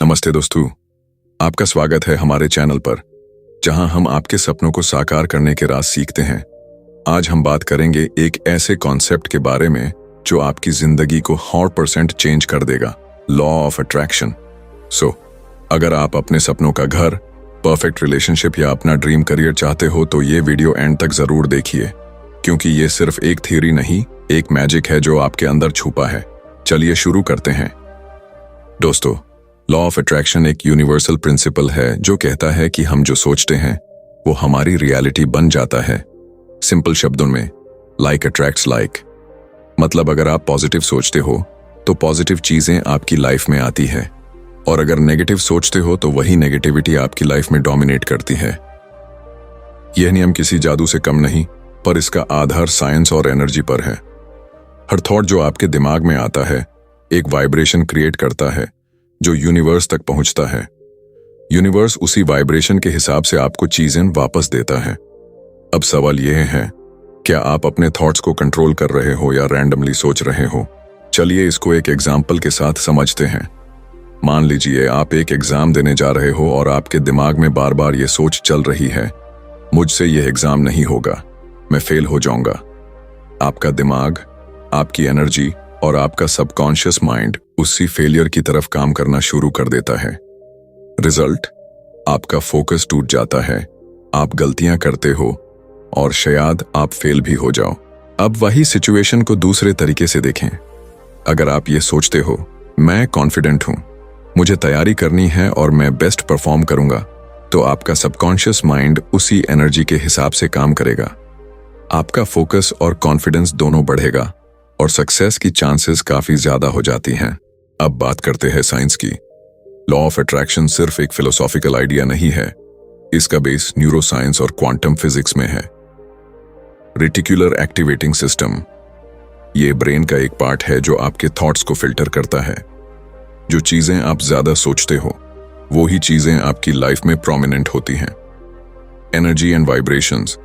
नमस्ते दोस्तों, आपका स्वागत है हमारे चैनल पर, जहां हम आपके सपनों को साकार करने के राज सीखते हैं। आज हम बात करेंगे एक ऐसे कॉन्सेप्ट के बारे में जो आपकी जिंदगी को 100% चेंज कर देगा, लॉ ऑफ अट्रैक्शन। अगर आप अपने सपनों का घर, परफेक्ट रिलेशनशिप या अपना ड्रीम करियर चाहते हो तो ये वीडियो एंड तक जरूर देखिए, क्योंकि ये सिर्फ एक थ्योरी नहीं, एक मैजिक है जो आपके अंदर छुपा है। चलिए शुरू करते हैं। दोस्तों, लॉ ऑफ अट्रैक्शन एक यूनिवर्सल प्रिंसिपल है जो कहता है कि हम जो सोचते हैं वो हमारी रियलिटी बन जाता है। सिंपल शब्दों में, लाइक अट्रैक्ट्स लाइक। मतलब अगर आप पॉजिटिव सोचते हो तो पॉजिटिव चीजें आपकी लाइफ में आती है, और अगर नेगेटिव सोचते हो तो वही नेगेटिविटी आपकी लाइफ में डोमिनेट करती है। यह नियम किसी जादू से कम नहीं, पर इसका आधार साइंस और एनर्जी पर है। हर थॉट जो आपके दिमाग में आता है एक वाइब्रेशन क्रिएट करता है जो यूनिवर्स तक पहुंचता है। यूनिवर्स उसी वाइब्रेशन के हिसाब से आपको चीजें वापस देता है। अब सवाल यह है, क्या आप अपने थॉट्स को कंट्रोल कर रहे हो या रैंडमली सोच रहे हो? चलिए इसको एक एग्जाम्पल के साथ समझते हैं। मान लीजिए आप एक एग्जाम देने जा रहे हो और आपके दिमाग में बार बार ये सोच चल रही है, मुझसे यह एग्जाम नहीं होगा, मैं फेल हो जाऊंगा। आपका दिमाग, आपकी एनर्जी और आपका सबकॉन्शियस माइंड उसी फेलियर की तरफ काम करना शुरू कर देता है। रिजल्ट, आपका फोकस टूट जाता है, आप गलतियां करते हो और शायद आप फेल भी हो जाओ। अब वही सिचुएशन को दूसरे तरीके से देखें। अगर आप ये सोचते हो, मैं कॉन्फिडेंट हूं, मुझे तैयारी करनी है और मैं बेस्ट परफॉर्म करूंगा, तो आपका सबकॉन्शियस माइंड उसी एनर्जी के हिसाब से काम करेगा। आपका फोकस और कॉन्फिडेंस दोनों बढ़ेगा और सक्सेस की चांसेस काफी ज्यादा हो जाती हैं। अब बात करते हैं साइंस की। लॉ ऑफ अट्रैक्शन सिर्फ एक फिलोसॉफिकल आइडिया नहीं है, इसका बेस न्यूरोसाइंस और क्वांटम फिजिक्स में है। रेटिकुलर एक्टिवेटिंग सिस्टम, ये ब्रेन का एक पार्ट है जो आपके थॉट्स को फिल्टर करता है। जो चीजें आप ज्यादा सोचते हो वो ही चीजें आपकी लाइफ में प्रोमिनेंट होती हैं। Energy and vibrations,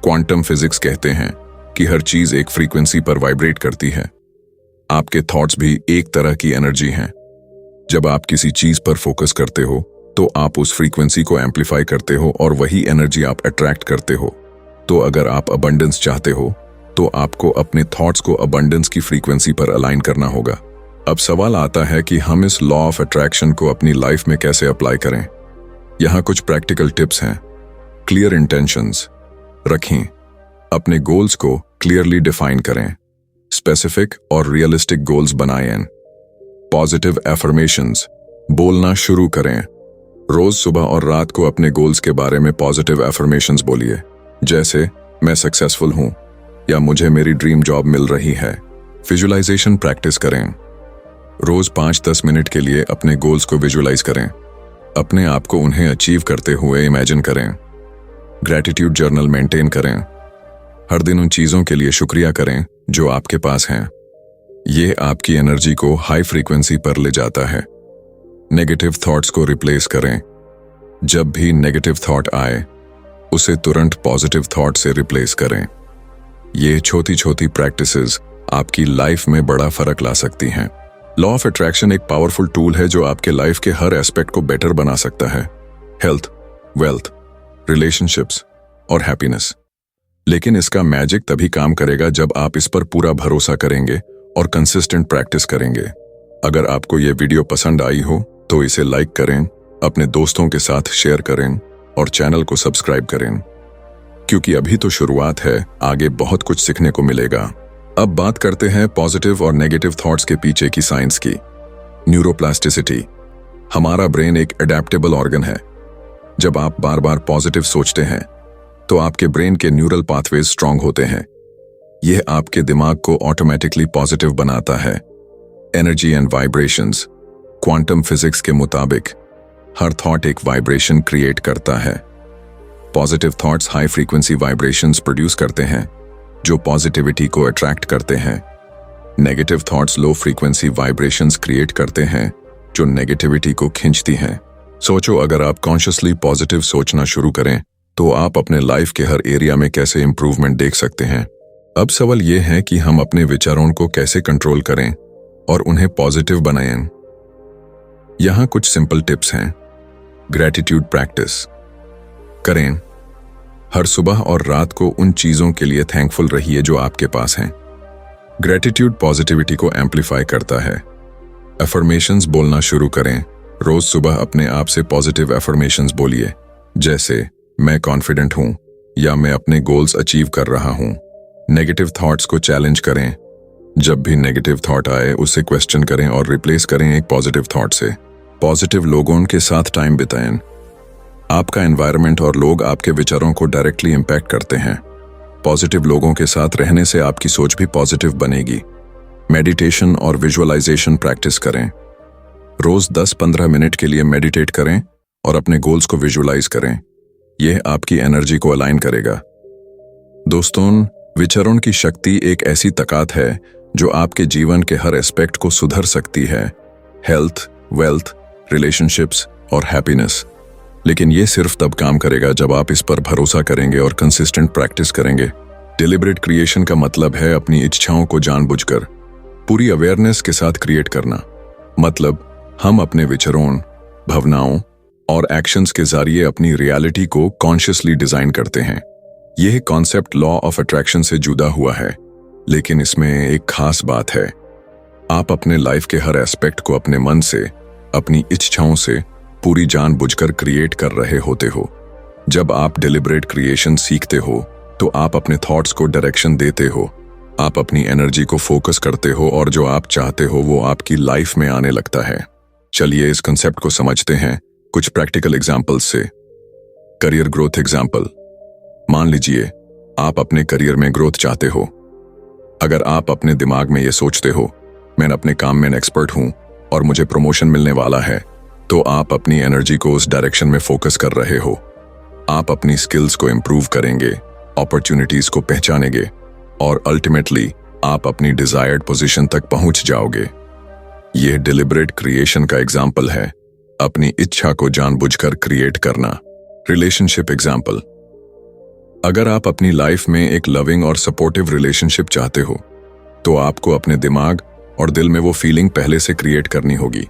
quantum physics कहते हैं कि हर चीज एक फ्रीक्वेंसी पर वाइब्रेट करती है। आपके थॉट्स भी एक तरह की एनर्जी हैं। जब आप किसी चीज पर फोकस करते हो तो आप उस फ्रीक्वेंसी को एम्पलीफाई करते हो और वही एनर्जी आप अट्रैक्ट करते हो। तो अगर आप अबंडेंस चाहते हो तो आपको अपने थॉट्स को अबंडेंस की फ्रीक्वेंसी पर अलाइन करना होगा। अब सवाल आता है कि हम इस लॉ ऑफ अट्रैक्शन को अपनी लाइफ में कैसे अप्लाई करें। यहाँ कुछ प्रैक्टिकल टिप्स हैं। क्लियर इंटेंशंस रखें, अपने गोल्स को क्लियरली डिफाइन करें, स्पेसिफिक और रियलिस्टिक गोल्स बनाएं। पॉजिटिव एफर्मेशंस, बोलना शुरू करें। रोज सुबह और रात को अपने गोल्स के बारे में पॉजिटिव एफर्मेशंस बोलिए, जैसे मैं सक्सेसफुल हूं या मुझे मेरी ड्रीम जॉब मिल रही है। विजुअलाइजेशन प्रैक्टिस करें। रोज 5-10 मिनट के लिए अपने गोल्स को विजुअलाइज करें, अपने आप को उन्हें अचीव करते हुए इमेजिन करें। ग्रैटिट्यूड जर्नल मेंटेन करें, हर दिन उन चीजों के लिए शुक्रिया करें जो आपके पास हैं। ये आपकी एनर्जी को हाई फ्रीक्वेंसी पर ले जाता है। नेगेटिव थॉट्स को रिप्लेस करें। जब भी नेगेटिव थॉट आए उसे तुरंत पॉजिटिव थॉट से रिप्लेस करें। ये छोटी छोटी प्रैक्टिसेस आपकी लाइफ में बड़ा फर्क ला सकती हैं। लॉ ऑफ अट्रैक्शन एक पावरफुल टूल है जो आपके लाइफ के हर एस्पेक्ट को बेटर बना सकता है। हेल्थ, वेल्थ, रिलेशनशिप्स और हैप्पीनेस। लेकिन इसका मैजिक तभी काम करेगा जब आप इस पर पूरा भरोसा करेंगे और कंसिस्टेंट प्रैक्टिस करेंगे। अगर आपको यह वीडियो पसंद आई हो तो इसे लाइक करें, अपने दोस्तों के साथ शेयर करें और चैनल को सब्सक्राइब करें, क्योंकि अभी तो शुरुआत है, आगे बहुत कुछ सीखने को मिलेगा। अब बात करते हैं पॉजिटिव और नेगेटिव थॉट्स के पीछे की साइंस की। न्यूरोप्लास्टिसिटी, हमारा ब्रेन एक अडेप्टेबल ऑर्गन है। जब आप बार बार पॉजिटिव सोचते हैं तो आपके ब्रेन के न्यूरल पाथवेज स्ट्रांग होते हैं। यह आपके दिमाग को ऑटोमेटिकली पॉजिटिव बनाता है। Energy and vibrations, quantum physics के मुताबिक हर थॉट एक वाइब्रेशन क्रिएट करता है। Positive thoughts high frequency vibrations produce करते हैं जो पॉजिटिविटी को अट्रैक्ट करते हैं। Negative thoughts low frequency vibrations create करते हैं जो नेगेटिविटी को खींचती हैं। सोचो, अगर आप कॉन्शियसली पॉजिटिव सोचना शुरू करें तो आप अपने लाइफ के हर एरिया में कैसे इंप्रूवमेंट देख सकते हैं। अब सवाल यह है कि हम अपने विचारों को कैसे कंट्रोल करें और उन्हें पॉजिटिव बनाएं। यहाँ कुछ सिंपल टिप्स हैं। ग्रैटिट्यूड प्रैक्टिस करें। हर सुबह और रात को उन चीजों के लिए थैंकफुल रहिए जो आपके पास हैं। ग्रैटिट्यूड पॉजिटिविटी को एम्पलीफाई करता है। अफर्मेशंस बोलना शुरू करें। रोज सुबह अपने आप से पॉजिटिव अफर्मेशंस बोलिए, जैसे मैं कॉन्फिडेंट हूं या मैं अपने गोल्स अचीव कर रहा हूं। नेगेटिव थॉट्स को चैलेंज करें। जब भी नेगेटिव थॉट आए उसे क्वेश्चन करें और रिप्लेस करें एक पॉजिटिव थॉट से। पॉजिटिव लोगों के साथ टाइम बिताएं। आपका एनवायरनमेंट और लोग आपके विचारों को डायरेक्टली इंपैक्ट करते हैं। पॉजिटिव लोगों के साथ रहने से आपकी सोच भी पॉजिटिव बनेगी। मेडिटेशन और विजुअलाइजेशन प्रैक्टिस करें। रोज 10-15 मिनट के लिए मेडिटेट करें और अपने गोल्स को विजुअलाइज करें। यह आपकी एनर्जी को अलाइन करेगा। दोस्तों, विचारों की शक्ति एक ऐसी ताकत है जो आपके जीवन के हर एस्पेक्ट को सुधर सकती है। हेल्थ, वेल्थ, रिलेशनशिप्स और हैप्पीनेस। लेकिन यह सिर्फ तब काम करेगा जब आप इस पर भरोसा करेंगे और कंसिस्टेंट प्रैक्टिस करेंगे। डिलिबरेट क्रिएशन का मतलब है अपनी इच्छाओं को जानबूझकर पूरी अवेयरनेस के साथ क्रिएट करना। मतलब हम अपने विचारों, भावनाओं और एक्शंस के जरिए अपनी रियलिटी को कॉन्शियसली डिजाइन करते हैं। यह कॉन्सेप्ट लॉ ऑफ अट्रैक्शन से जुड़ा हुआ है, लेकिन इसमें एक खास बात है। आप अपने लाइफ के हर एस्पेक्ट को अपने मन से, अपनी इच्छाओं से पूरी जानबूझकर क्रिएट कर रहे होते हो। जब आप डिलिबरेट क्रिएशन सीखते हो तो आप अपने थॉट्स को डायरेक्शन देते हो। आप अपनी एनर्जी को फोकस करते हो और जो आप चाहते हो वो आपकी लाइफ में आने लगता है। चलिए इस कंसेप्ट को समझते हैं कुछ प्रैक्टिकल एग्जाम्पल्स से। Career growth example. मान लीजिए आप अपने करियर में ग्रोथ चाहते हो। अगर आप अपने दिमाग में ये सोचते हो मैं अपने काम में एक्सपर्ट हूं और मुझे प्रमोशन मिलने वाला है, तो आप अपनी एनर्जी को उस डायरेक्शन में फोकस कर रहे हो। आप अपनी स्किल्स को इंप्रूव करेंगे, अपॉर्चुनिटीज को पहचानेंगे और अल्टीमेटली आप अपनी डिजायर्ड पोजीशन तक पहुंच जाओगे। यह डिलिबरेट क्रिएशन का एग्जाम्पल है, अपनी इच्छा को जानबूझकर क्रिएट करना। Relationship example. अगर आप अपनी लाइफ में एक लविंग और सपोर्टिव रिलेशनशिप चाहते हो, तो आपको अपने दिमाग और दिल में वो फीलिंग पहले से क्रिएट करनी होगी।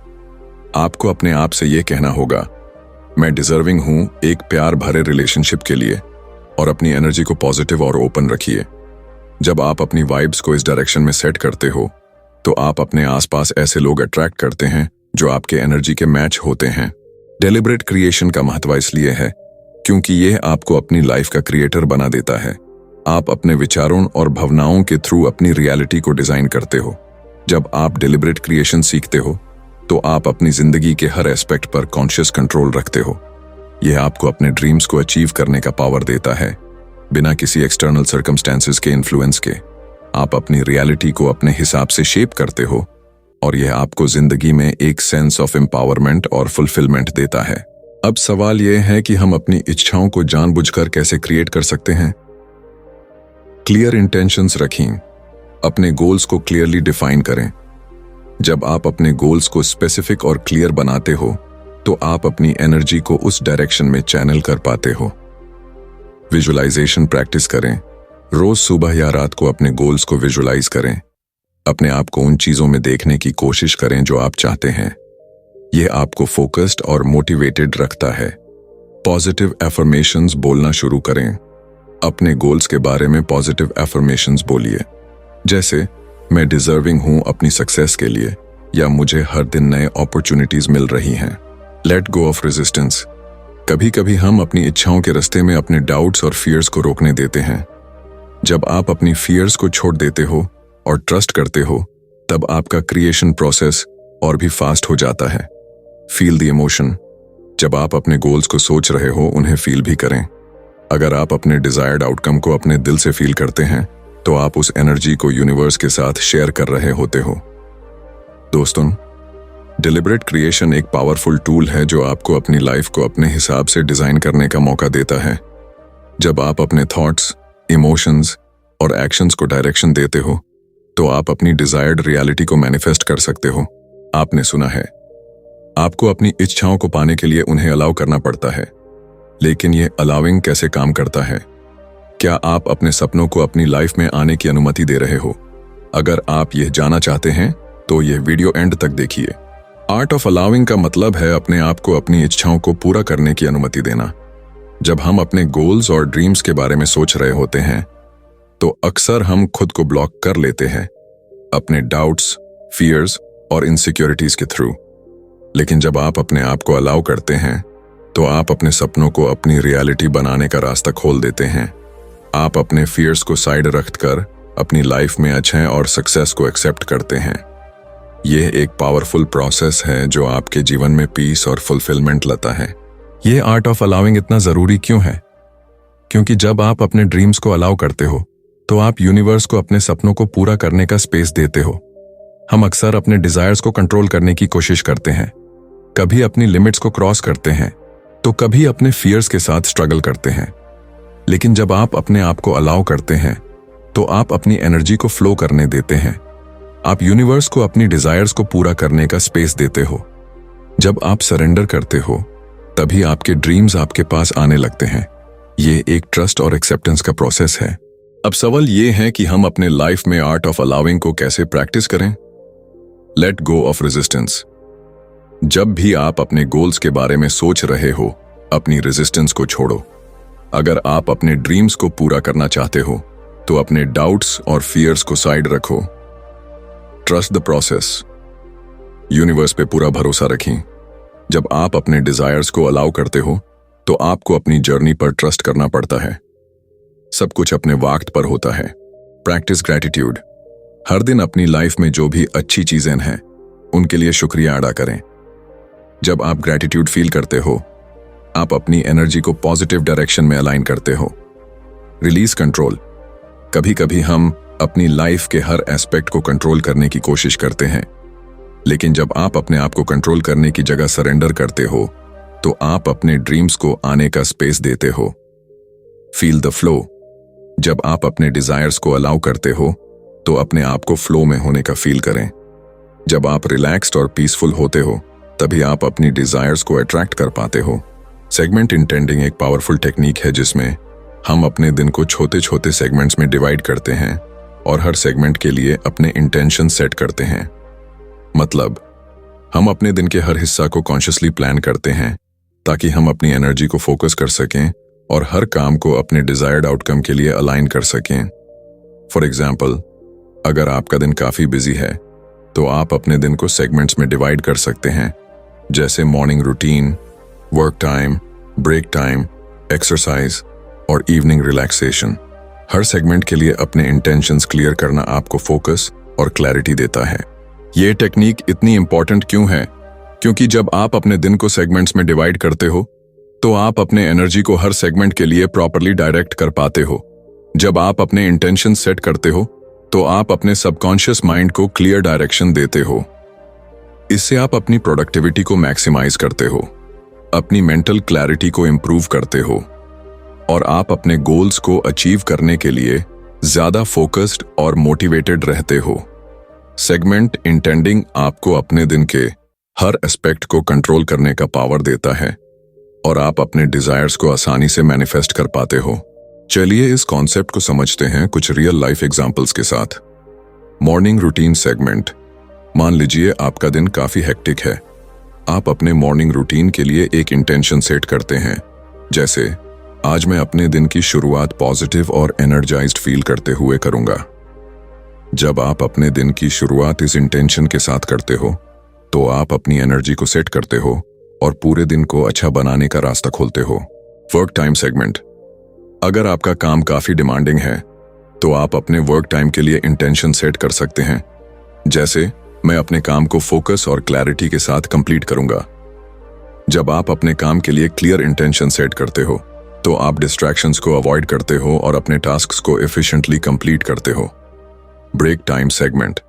आपको अपने आप से ये कहना होगा, मैं डिजर्विंग हूं एक प्यार भरे रिलेशनशिप के लिए, और अपनी एनर्जी को पॉजिटिव और ओपन रखिए। जब आप अपनी वाइब्स को इस डायरेक्शन में सेट करते हो, तो आप अपने आसपास ऐसे लोग अट्रैक्ट करते हैं जो आपके एनर्जी के मैच होते हैं। डेलिबरेट क्रिएशन का महत्व इसलिए है क्योंकि यह आपको अपनी लाइफ का क्रिएटर बना देता है। आप अपने विचारों और भावनाओं के थ्रू अपनी रियलिटी को डिजाइन करते हो। जब आप डेलिबरेट क्रिएशन सीखते हो तो आप अपनी जिंदगी के हर एस्पेक्ट पर कॉन्शियस कंट्रोल रखते हो। यह आपको अपने ड्रीम्स को अचीव करने का पावर देता है, बिना किसी एक्सटर्नल सर्कमस्टेंसेस के इन्फ्लुएंस के। आप अपनी रियलिटी को अपने हिसाब से शेप करते हो और यह आपको जिंदगी में एक सेंस ऑफ एम्पावरमेंट और फुलफिलमेंट देता है। अब सवाल यह है कि हम अपनी इच्छाओं को जानबूझकर कैसे क्रिएट कर सकते हैं। क्लियर इंटेंशंस रखें। अपने गोल्स को क्लियरली डिफाइन करें। जब आप अपने गोल्स को स्पेसिफिक और क्लियर बनाते हो तो आप अपनी एनर्जी को उस डायरेक्शन में चैनल कर पाते हो। विजुअलाइजेशन प्रैक्टिस करें। रोज सुबह या रात को अपने गोल्स को विजुअलाइज करें। अपने आप को उन चीजों में देखने की कोशिश करें जो आप चाहते हैं। यह आपको फोकस्ड और मोटिवेटेड रखता है। पॉजिटिव एफर्मेशंस बोलना शुरू करें। अपने गोल्स के बारे में पॉजिटिव एफर्मेशंस बोलिए, जैसे मैं डिजर्विंग हूं अपनी सक्सेस के लिए, या मुझे हर दिन नए अपॉर्चुनिटीज मिल रही हैं। Let go of resistance. कभी कभी हम अपनी इच्छाओं के रास्ते में अपने डाउट्स और फियर्स को रोकने देते हैं। जब आप अपनी फियर्स को छोड़ देते हो और ट्रस्ट करते हो, तब आपका क्रिएशन प्रोसेस और भी फास्ट हो जाता है। Feel the emotion. जब आप अपने गोल्स को सोच रहे हो, उन्हें फील भी करें। अगर आप अपने डिजायर्ड आउटकम को अपने दिल से फील करते हैं, तो आप उस एनर्जी को यूनिवर्स के साथ शेयर कर रहे होते हो। दोस्तों, डिलिबरेट क्रिएशन एक पावरफुल टूल है जो आपको अपनी लाइफ को अपने हिसाब से डिजाइन करने का मौका देता है। जब आप अपने थॉट्स, इमोशंस और एक्शंस को डायरेक्शन देते हो, तो आप अपनी डिजायर्ड रियलिटी को मैनिफेस्ट कर सकते हो। आपने सुना है, आपको अपनी इच्छाओं को पाने के लिए उन्हें अलाउ करना पड़ता है, लेकिन ये अलाउइंग कैसे काम करता है? क्या आप अपने सपनों को अपनी लाइफ में आने की अनुमति दे रहे हो? अगर आप यह जानना चाहते हैं तो यह वीडियो एंड तक देखिए। आर्ट ऑफ अलाउइंग का मतलब है अपने आप को अपनी इच्छाओं को पूरा करने की अनुमति देना। जब हम अपने गोल्स और ड्रीम्स के बारे में सोच रहे होते हैं तो अक्सर हम खुद को ब्लॉक कर लेते हैं अपने डाउट्स, फियर्स और इनसिक्योरिटीज के थ्रू। लेकिन जब आप अपने आप को अलाउ करते हैं तो आप अपने सपनों को अपनी रियलिटी बनाने का रास्ता खोल देते हैं। आप अपने फियर्स को साइड रखकर अपनी लाइफ में अच्छे और सक्सेस को एक्सेप्ट करते हैं। यह एक पावरफुल प्रोसेस है जो आपके जीवन में पीस और फुलफिलमेंट लाता है। यह आर्ट ऑफ अलाउइंग इतना जरूरी क्यों है? क्योंकि जब आप अपने ड्रीम्स को अलाउ करते हो तो आप यूनिवर्स को अपने सपनों को पूरा करने का स्पेस देते हो। हम अक्सर अपने डिजायर्स को कंट्रोल करने की कोशिश करते हैं, कभी अपनी लिमिट्स को क्रॉस करते हैं तो कभी अपने फियर्स के साथ स्ट्रगल करते हैं। लेकिन जब आप अपने आप को अलाउ करते हैं तो आप अपनी एनर्जी को फ्लो करने देते हैं। आप यूनिवर्स को अपनी डिजायर्स को पूरा करने का स्पेस देते हो। जब आप सरेंडर करते हो तभी आपके ड्रीम्स आपके पास आने लगते हैं। ये एक ट्रस्ट और एक्सेप्टेंस का प्रोसेस है। अब सवाल ये है कि हम अपने लाइफ में आर्ट ऑफ अलाउइंग को कैसे प्रैक्टिस करें? Let go of resistance. जब भी आप अपने गोल्स के बारे में सोच रहे हो, अपनी रेजिस्टेंस को छोड़ो। अगर आप अपने ड्रीम्स को पूरा करना चाहते हो तो अपने डाउट्स और फियर्स को साइड रखो। Trust the process. यूनिवर्स पे पूरा भरोसा रखें। जब आप अपने डिजायर्स को अलाउ करते हो तो आपको अपनी जर्नी पर ट्रस्ट करना पड़ता है। सब कुछ अपने वक्त पर होता है। Practice gratitude. हर दिन अपनी लाइफ में जो भी अच्छी चीजें हैं उनके लिए शुक्रिया अदा करें। जब आप ग्रैटिट्यूड फील करते हो आप अपनी एनर्जी को पॉजिटिव डायरेक्शन में अलाइन करते हो। Release control. कभी कभी हम अपनी लाइफ के हर एस्पेक्ट को कंट्रोल करने की कोशिश करते हैं, लेकिन जब आप अपने आप को कंट्रोल करने की जगह सरेंडर करते हो तो आप अपने ड्रीम्स को आने का स्पेस देते हो। Feel the flow. जब आप अपने डिजायर्स को अलाउ करते हो तो अपने आप को फ्लो में होने का फील करें। जब आप रिलैक्स्ड और पीसफुल होते हो तभी आप अपनी डिजायर्स को अट्रैक्ट कर पाते हो। सेगमेंट इंटेंडिंग एक पावरफुल टेक्निक है जिसमें हम अपने दिन को छोटे छोटे सेगमेंट्स में डिवाइड करते हैं और हर सेगमेंट के लिए अपने इंटेंशन सेट करते हैं। मतलब हम अपने दिन के हर हिस्सा को कॉन्शियसली प्लान करते हैं ताकि हम अपनी एनर्जी को फोकस कर सकें और हर काम को अपने डिजायर्ड आउटकम के लिए अलाइन कर सकें। फॉर एग्जाम्पल, अगर आपका दिन काफी बिजी है तो आप अपने दिन को सेगमेंट्स में डिवाइड कर सकते हैं, जैसे morning routine, work time, break time, exercise और इवनिंग रिलैक्सेशन। हर सेगमेंट के लिए अपने इंटेंशंस क्लियर करना आपको फोकस और क्लैरिटी देता है। ये टेक्निक इतनी इंपॉर्टेंट क्यों है? क्योंकि जब आप अपने दिन को सेगमेंट्स में डिवाइड करते हो तो आप अपने एनर्जी को हर सेगमेंट के लिए प्रॉपरली डायरेक्ट कर पाते हो। जब आप अपने इंटेंशन सेट करते हो तो आप अपने सबकॉन्शियस माइंड को क्लियर डायरेक्शन देते हो। इससे आप अपनी प्रोडक्टिविटी को मैक्सिमाइज करते हो, अपनी मेंटल क्लैरिटी को इंप्रूव करते हो और आप अपने गोल्स को अचीव करने के लिए ज्यादा फोकस्ड और मोटिवेटेड रहते हो। सेगमेंट इंटेंडिंग आपको अपने दिन के हर एस्पेक्ट को कंट्रोल करने का पावर देता है और आप अपने डिजायर्स को आसानी से मैनिफेस्ट कर पाते हो। चलिए इस कॉन्सेप्ट को समझते हैं कुछ रियल लाइफ एग्जांपल्स के साथ। Morning routine segment. मान लीजिए आपका दिन काफी हेक्टिक है। आप अपने मॉर्निंग रूटीन के लिए एक इंटेंशन सेट करते हैं, जैसे आज मैं अपने दिन की शुरुआत पॉजिटिव और एनर्जाइज्ड फील करते हुए करूंगा। जब आप अपने दिन की शुरुआत इस इंटेंशन के साथ करते हो तो आप अपनी एनर्जी को सेट करते हो और पूरे दिन को अच्छा बनाने का रास्ता खोलते हो। Work time segment. अगर आपका काम काफी डिमांडिंग है तो आप अपने वर्क टाइम के लिए इंटेंशन सेट कर सकते हैं, जैसे मैं अपने काम को फोकस और क्लैरिटी के साथ कंप्लीट करूंगा। जब आप अपने काम के लिए क्लियर इंटेंशन सेट करते हो तो आप डिस्ट्रैक्शंस को अवॉइड करते हो और अपने टास्क्स को एफिशिएंटली कंप्लीट करते हो। Break time segment.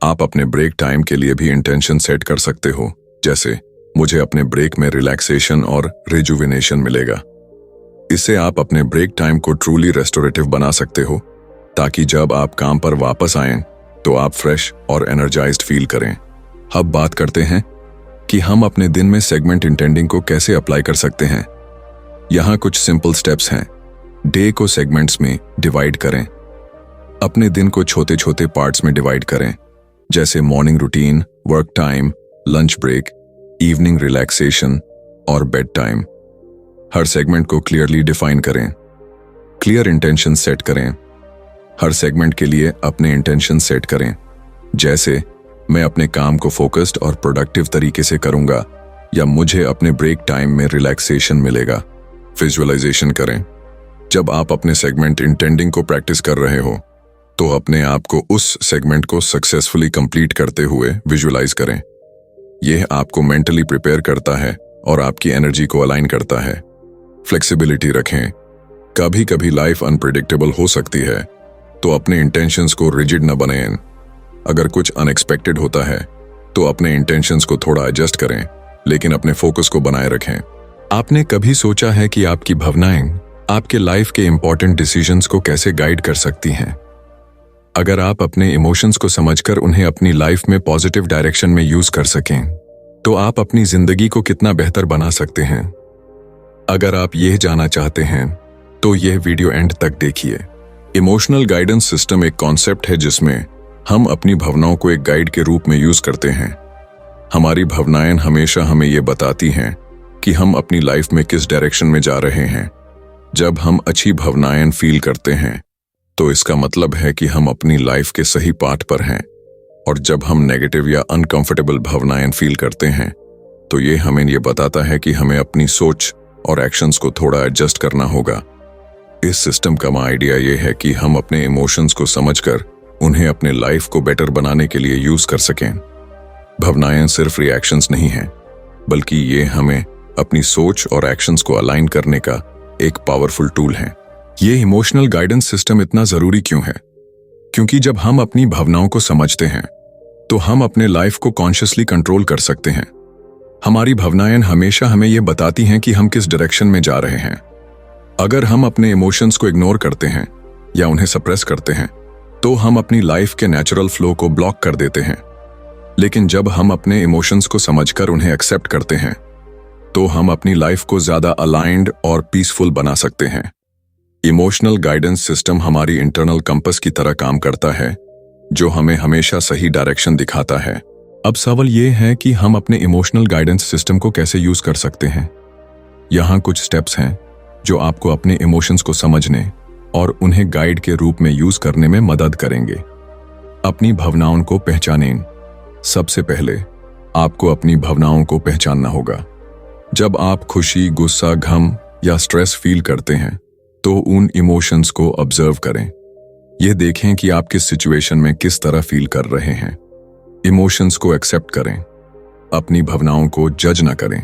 आप अपने ब्रेक टाइम के लिए भी इंटेंशन सेट कर सकते हो, जैसे मुझे अपने ब्रेक में रिलैक्सेशन और रिजुविनेशन मिलेगा। इससे आप अपने ब्रेक टाइम को ट्रूली रेस्टोरेटिव बना सकते हो ताकि जब आप काम पर वापस आएं तो आप फ्रेश और एनर्जाइज्ड फील करें। अब बात करते हैं कि हम अपने दिन में सेगमेंट इंटेंडिंग को कैसे अप्लाई कर सकते हैं। यहाँ कुछ सिंपल स्टेप्स हैं। डे को सेगमेंट्स में डिवाइड करें। अपने दिन को छोटे छोटे पार्ट्स में डिवाइड करें, जैसे morning routine, work time, lunch break, evening relaxation और बेड टाइम। हर सेगमेंट को क्लियरली डिफाइन करें। क्लियर इंटेंशन सेट करें। हर सेगमेंट के लिए अपने इंटेंशन सेट करें, जैसे मैं अपने काम को फोकस्ड और प्रोडक्टिव तरीके से करूंगा या मुझे अपने ब्रेक टाइम में रिलैक्सेशन मिलेगा। विजुअलाइजेशन करें। जब आप अपने सेगमेंट इंटेंडिंग को प्रैक्टिस कर रहे हो तो अपने आप को उस सेगमेंट को सक्सेसफुली कंप्लीट करते हुए विजुअलाइज करें। यह आपको मेंटली प्रिपेयर करता है और आपकी एनर्जी को अलाइन करता है। फ्लेक्सिबिलिटी रखें। कभी कभी लाइफ अनप्रेडिक्टेबल हो सकती है, तो अपने इंटेंशंस को रिजिड न बनें। अगर कुछ अनएक्सपेक्टेड होता है तो अपने इंटेंशंस को थोड़ा एडजस्ट करें, लेकिन अपने फोकस को बनाए रखें। आपने कभी सोचा है कि आपकी भावनाएं आपके लाइफ के इंपॉर्टेंट डिसीजंस को कैसे गाइड कर सकती हैं? अगर आप अपने इमोशंस को समझकर उन्हें अपनी लाइफ में पॉजिटिव डायरेक्शन में यूज कर सकें, तो आप अपनी जिंदगी को कितना बेहतर बना सकते हैं। अगर आप यह जानना चाहते हैं तो यह वीडियो एंड तक देखिए। इमोशनल गाइडेंस सिस्टम एक कॉन्सेप्ट है जिसमें हम अपनी भावनाओं को एक गाइड के रूप में यूज करते हैं। हमारी भावनाएं हमेशा हमें यह बताती हैं कि हम अपनी लाइफ में किस डायरेक्शन में जा रहे हैं। जब हम अच्छी भावनाएं फील करते हैं तो इसका मतलब है कि हम अपनी लाइफ के सही पाथ पर हैं, और जब हम नेगेटिव या अनकंफर्टेबल भावनाएं फील करते हैं तो ये हमें यह बताता है कि हमें अपनी सोच और एक्शंस को थोड़ा एडजस्ट करना होगा। इस सिस्टम का आइडिया ये है कि हम अपने इमोशंस को समझकर उन्हें अपने लाइफ को बेटर बनाने के लिए यूज कर सकें। भावनाएं सिर्फ रिएक्शंस नहीं हैं, बल्कि ये हमें अपनी सोच और एक्शंस को अलाइन करने का एक पावरफुल टूल है। ये इमोशनल गाइडेंस सिस्टम इतना जरूरी क्यों है? क्योंकि जब हम अपनी भावनाओं को समझते हैं तो हम अपने लाइफ को कॉन्शियसली कंट्रोल कर सकते हैं। हमारी भावनाएं हमेशा हमें यह बताती हैं कि हम किस डायरेक्शन में जा रहे हैं। अगर हम अपने इमोशंस को इग्नोर करते हैं या उन्हें सप्रेस करते हैं तो हम अपनी लाइफ के नेचुरल फ्लो को ब्लॉक कर देते हैं। लेकिन जब हम अपने इमोशंस को समझकर उन्हें एक्सेप्ट करते हैं तो हम अपनी लाइफ को ज्यादा अलाइंड और पीसफुल बना सकते हैं। इमोशनल गाइडेंस सिस्टम हमारी इंटरनल कंपास की तरह काम करता है, जो हमें हमेशा सही डायरेक्शन दिखाता है। अब सवाल यह है कि हम अपने इमोशनल गाइडेंस सिस्टम को कैसे यूज कर सकते हैं। यहाँ कुछ स्टेप्स हैं जो आपको अपने इमोशंस को समझने और उन्हें गाइड के रूप में यूज करने में मदद करेंगे। अपनी भावनाओं को पहचानें। सबसे पहले आपको अपनी भावनाओं को पहचानना होगा। जब आप खुशी, गुस्सा, गम या स्ट्रेस फील करते हैं तो उन इमोशंस को ऑब्जर्व करें। यह देखें कि आप किस सिचुएशन में किस तरह फील कर रहे हैं। इमोशंस को एक्सेप्ट करें। अपनी भावनाओं को जज न करें।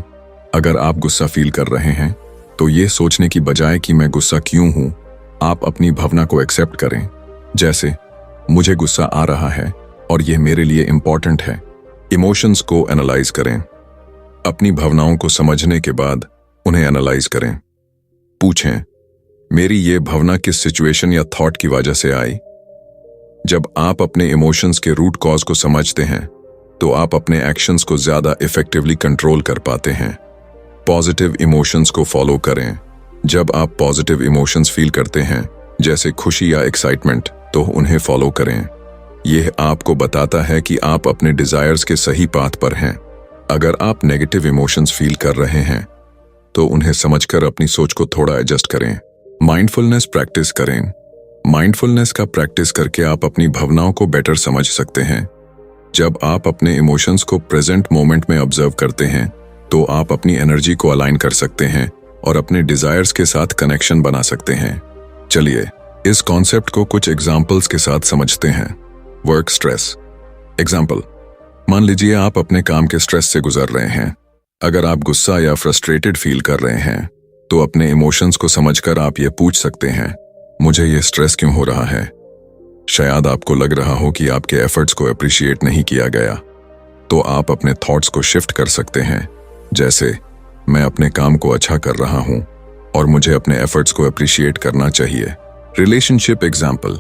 अगर आप गुस्सा फील कर रहे हैं तो यह सोचने की बजाय कि मैं गुस्सा क्यों हूं, आप अपनी भावना को एक्सेप्ट करें। जैसे, मुझे गुस्सा आ रहा है और यह मेरे लिए इंपॉर्टेंट है। इमोशंस को एनालाइज करें। अपनी भावनाओं को समझने के बाद उन्हें एनालाइज करें। पूछें, मेरी ये भावना किस सिचुएशन या थॉट की वजह से आई? जब आप अपने इमोशंस के रूट कॉज को समझते हैं तो आप अपने एक्शंस को ज्यादा इफेक्टिवली कंट्रोल कर पाते हैं। पॉजिटिव इमोशंस को फॉलो करें। जब आप पॉजिटिव इमोशंस फील करते हैं, जैसे खुशी या एक्साइटमेंट, तो उन्हें फॉलो करें। यह आपको बताता है कि आप अपने डिजायर्स के सही पाथ पर हैं। अगर आप नेगेटिव इमोशंस फील कर रहे हैं तो उन्हें समझकर अपनी सोच को थोड़ा एडजस्ट करें। माइंडफुलनेस प्रैक्टिस करें। माइंडफुलनेस का प्रैक्टिस करके आप अपनी भावनाओं को बेटर समझ सकते हैं। जब आप अपने इमोशंस को प्रेजेंट मोमेंट में ऑब्जर्व करते हैं तो आप अपनी एनर्जी को अलाइन कर सकते हैं और अपने डिजायर्स के साथ कनेक्शन बना सकते हैं। चलिए इस कॉन्सेप्ट को कुछ एग्जाम्पल्स के साथ समझते हैं। Work stress example. मान लीजिए आप अपने काम के स्ट्रेस से गुजर रहे हैं। अगर आप गुस्सा या फ्रस्ट्रेटेड फील कर रहे हैं तो अपने इमोशंस को समझकर आप ये पूछ सकते हैं, मुझे ये स्ट्रेस क्यों हो रहा है? शायद आपको लग रहा हो कि आपके एफर्ट्स को अप्रिशिएट नहीं किया गया, तो आप अपने थॉट्स को शिफ्ट कर सकते हैं। जैसे, मैं अपने काम को अच्छा कर रहा हूं और मुझे अपने एफर्ट्स को अप्रिशिएट करना चाहिए। Relationship example.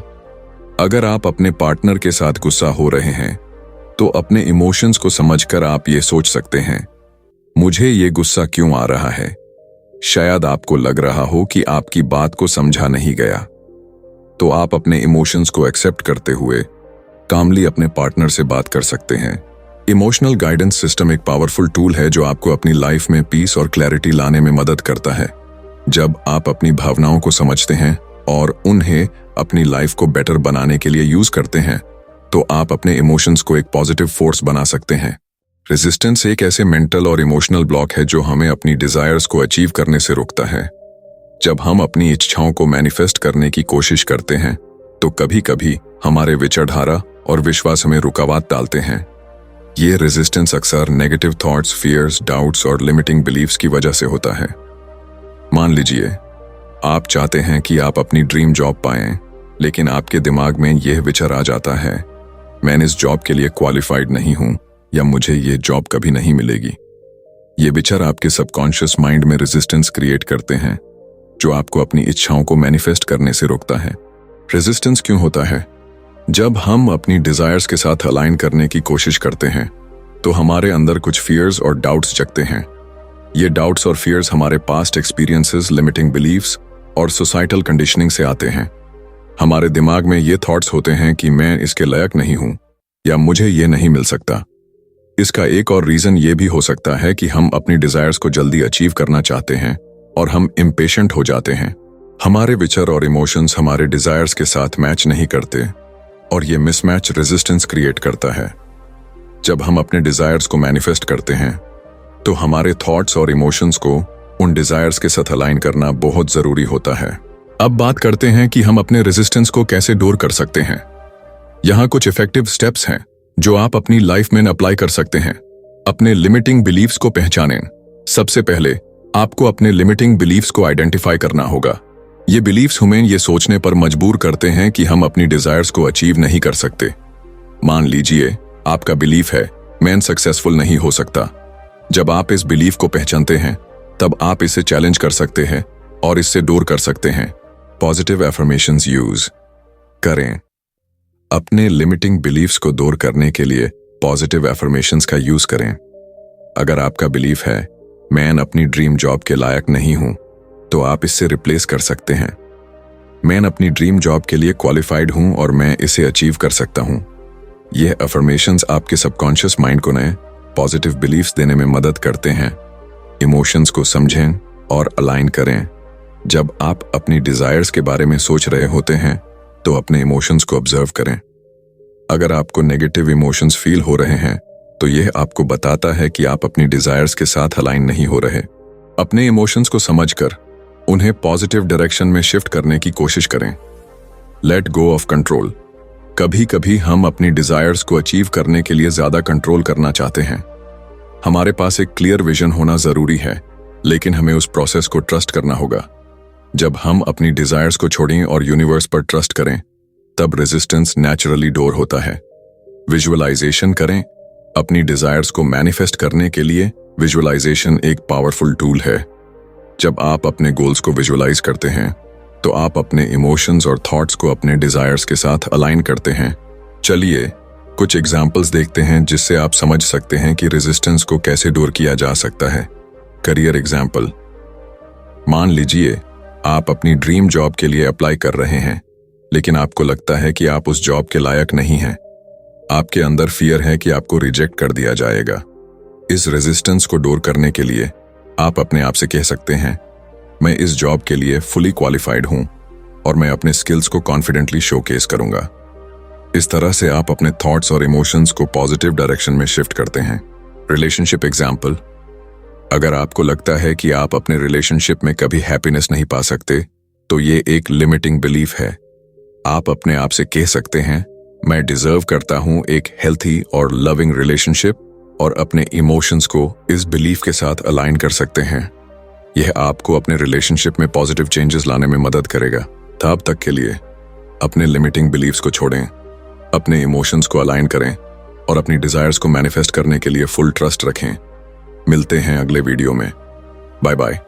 अगर आप अपने पार्टनर के साथ गुस्सा हो रहे हैं तो अपने इमोशंस को समझकर आप ये सोच सकते हैं, मुझे ये गुस्सा क्यों आ रहा है? शायद आपको लग रहा हो कि आपकी बात को समझा नहीं गया, तो आप अपने इमोशंस को एक्सेप्ट करते हुए कामली अपने पार्टनर से बात कर सकते हैं। इमोशनल गाइडेंस सिस्टम एक पावरफुल टूल है जो आपको अपनी लाइफ में पीस और क्लैरिटी लाने में मदद करता है। जब आप अपनी भावनाओं को समझते हैं और उन्हें अपनी लाइफ को बेटर बनाने के लिए यूज करते हैं, तो आप अपने इमोशंस को एक पॉजिटिव फोर्स बना सकते हैं। रेजिस्टेंस एक ऐसे मेंटल और इमोशनल ब्लॉक है जो हमें अपनी डिजायर्स को अचीव करने से रोकता है। जब हम अपनी इच्छाओं को मैनिफेस्ट करने की कोशिश करते हैं, तो कभी कभी हमारे विचारधारा और विश्वास हमें रुकावट डालते हैं। ये रेजिस्टेंस अक्सर नेगेटिव थॉट्स, फियर्स, डाउट्स और लिमिटिंग बिलीव्स की वजह से होता है। मान लीजिए आप चाहते हैं कि आप अपनी ड्रीम जॉब पाएं, लेकिन आपके दिमाग में यह विचार आ जाता है, मैं इस जॉब के लिए क्वालिफाइड नहीं हूं, या मुझे ये जॉब कभी नहीं मिलेगी। ये विचार आपके सबकॉन्शियस माइंड में रेजिस्टेंस क्रिएट करते हैं, जो आपको अपनी इच्छाओं को मैनिफेस्ट करने से रोकता है। रेजिस्टेंस क्यों होता है? जब हम अपनी डिजायर्स के साथ अलाइन करने की कोशिश करते हैं, तो हमारे अंदर कुछ फियर्स और डाउट्स जगते हैं। ये डाउट्स और फियर्स हमारे पास्ट एक्सपीरियंसेस, लिमिटिंग बिलीव्स और सोसाइटल कंडीशनिंग से आते हैं। हमारे दिमाग में ये थॉट्स होते हैं कि मैं इसके लायक नहीं हूं, या मुझे ये नहीं मिल सकता। इसका एक और रीजन ये भी हो सकता है कि हम अपनी डिजायर्स को जल्दी अचीव करना चाहते हैं और हम इम्पेशेंट हो जाते हैं। हमारे विचार और इमोशंस हमारे डिजायर्स के साथ मैच नहीं करते, और ये मिसमैच रेजिस्टेंस क्रिएट करता है। जब हम अपने डिजायर्स को मैनिफेस्ट करते हैं, तो हमारे थॉट्स और इमोशंस को उन डिजायर्स के साथ अलाइन करना बहुत जरूरी होता है। अब बात करते हैं कि हम अपने रेजिस्टेंस को कैसे दूर कर सकते हैं। यहाँ कुछ इफेक्टिव स्टेप्स हैं जो आप अपनी लाइफ में अप्लाई कर सकते हैं। अपने लिमिटिंग बिलीव्स को पहचानें। सबसे पहले आपको अपने लिमिटिंग बिलीव्स को आइडेंटिफाई करना होगा। ये बिलीव्स हमें ये सोचने पर मजबूर करते हैं कि हम अपनी डिजायर्स को अचीव नहीं कर सकते। मान लीजिए आपका बिलीफ है, मैं सक्सेसफुल नहीं हो सकता। जब आप इस बिलीफ को पहचानते हैं, तब आप इसे चैलेंज कर सकते हैं और इससे दूर कर सकते हैं। पॉजिटिव एफर्मेशंस यूज करें। अपने लिमिटिंग बिलीव्स को दूर करने के लिए पॉजिटिव एफर्मेशंस का यूज करें। अगर आपका बिलीफ है, मैं अपनी ड्रीम जॉब के लायक नहीं हूं, तो आप इससे रिप्लेस कर सकते हैं, मैं अपनी ड्रीम जॉब के लिए क्वालिफाइड हूं और मैं इसे अचीव कर सकता हूं। यह अफर्मेशंस आपके सबकॉन्शियस माइंड को नए पॉजिटिव बिलीफ्स देने में मदद करते हैं। इमोशंस को समझें और अलाइन करें। जब आप अपनी डिजायर्स के बारे में सोच रहे होते हैं, तो अपने इमोशंस को ऑब्जर्व करें। अगर आपको नेगेटिव इमोशंस फील हो रहे हैं, तो यह आपको बताता है कि आप अपनी डिजायर्स के साथ अलाइन नहीं हो रहे। अपने इमोशंस को समझकर उन्हें पॉजिटिव डायरेक्शन में शिफ्ट करने की कोशिश करें। Let go of control. कभी कभी हम अपनी डिजायर्स को अचीव करने के लिए ज्यादा कंट्रोल करना चाहते हैं। हमारे पास एक क्लियर विजन होना जरूरी है, लेकिन हमें उस प्रोसेस को ट्रस्ट करना होगा। जब हम अपनी डिजायर्स को छोड़ें और यूनिवर्स पर ट्रस्ट करें, तब रेजिस्टेंस नेचुरली दूर होता है। विजुअलाइजेशन करें। अपनी डिजायर्स को मैनिफेस्ट करने के लिए विजुअलाइजेशन एक पावरफुल टूल है। जब आप अपने गोल्स को विजुअलाइज करते हैं, तो आप अपने इमोशंस और थॉट्स को अपने डिजायर्स के साथ अलाइन करते हैं। चलिए कुछ एग्जाम्पल्स देखते हैं जिससे आप समझ सकते हैं कि रेजिस्टेंस को कैसे दूर किया जा सकता है। Career example. मान लीजिए आप अपनी ड्रीम जॉब के लिए अप्लाई कर रहे हैं, लेकिन आपको लगता है कि आप उस जॉब के लायक नहीं हैं। आपके अंदर फियर है कि आपको रिजेक्ट कर दिया जाएगा। इस रेजिस्टेंस को दूर करने के लिए आप अपने आप से कह सकते हैं, मैं इस जॉब के लिए फुली क्वालिफाइड हूं और मैं अपने स्किल्स को कॉन्फिडेंटली शोकेस करूंगा। इस तरह से आप अपने थॉट्स और इमोशंस को पॉजिटिव डायरेक्शन में शिफ्ट करते हैं। Relationship example. अगर आपको लगता है कि आप अपने रिलेशनशिप में कभी हैप्पीनेस नहीं पा सकते, तो ये एक लिमिटिंग बिलीफ है। आप अपने आप से कह सकते हैं, मैं डिजर्व करता हूं एक हेल्थी और लविंग रिलेशनशिप, और अपने इमोशंस को इस बिलीफ के साथ अलाइन कर सकते हैं। यह आपको अपने रिलेशनशिप में पॉजिटिव चेंजेस लाने में मदद करेगा। तब तक के लिए अपने लिमिटिंग बिलीव्स को छोड़ें, अपने इमोशंस को अलाइन करें और अपनी डिजायर्स को मैनिफेस्ट करने के लिए फुल ट्रस्ट रखें। मिलते हैं अगले वीडियो में। Bye bye.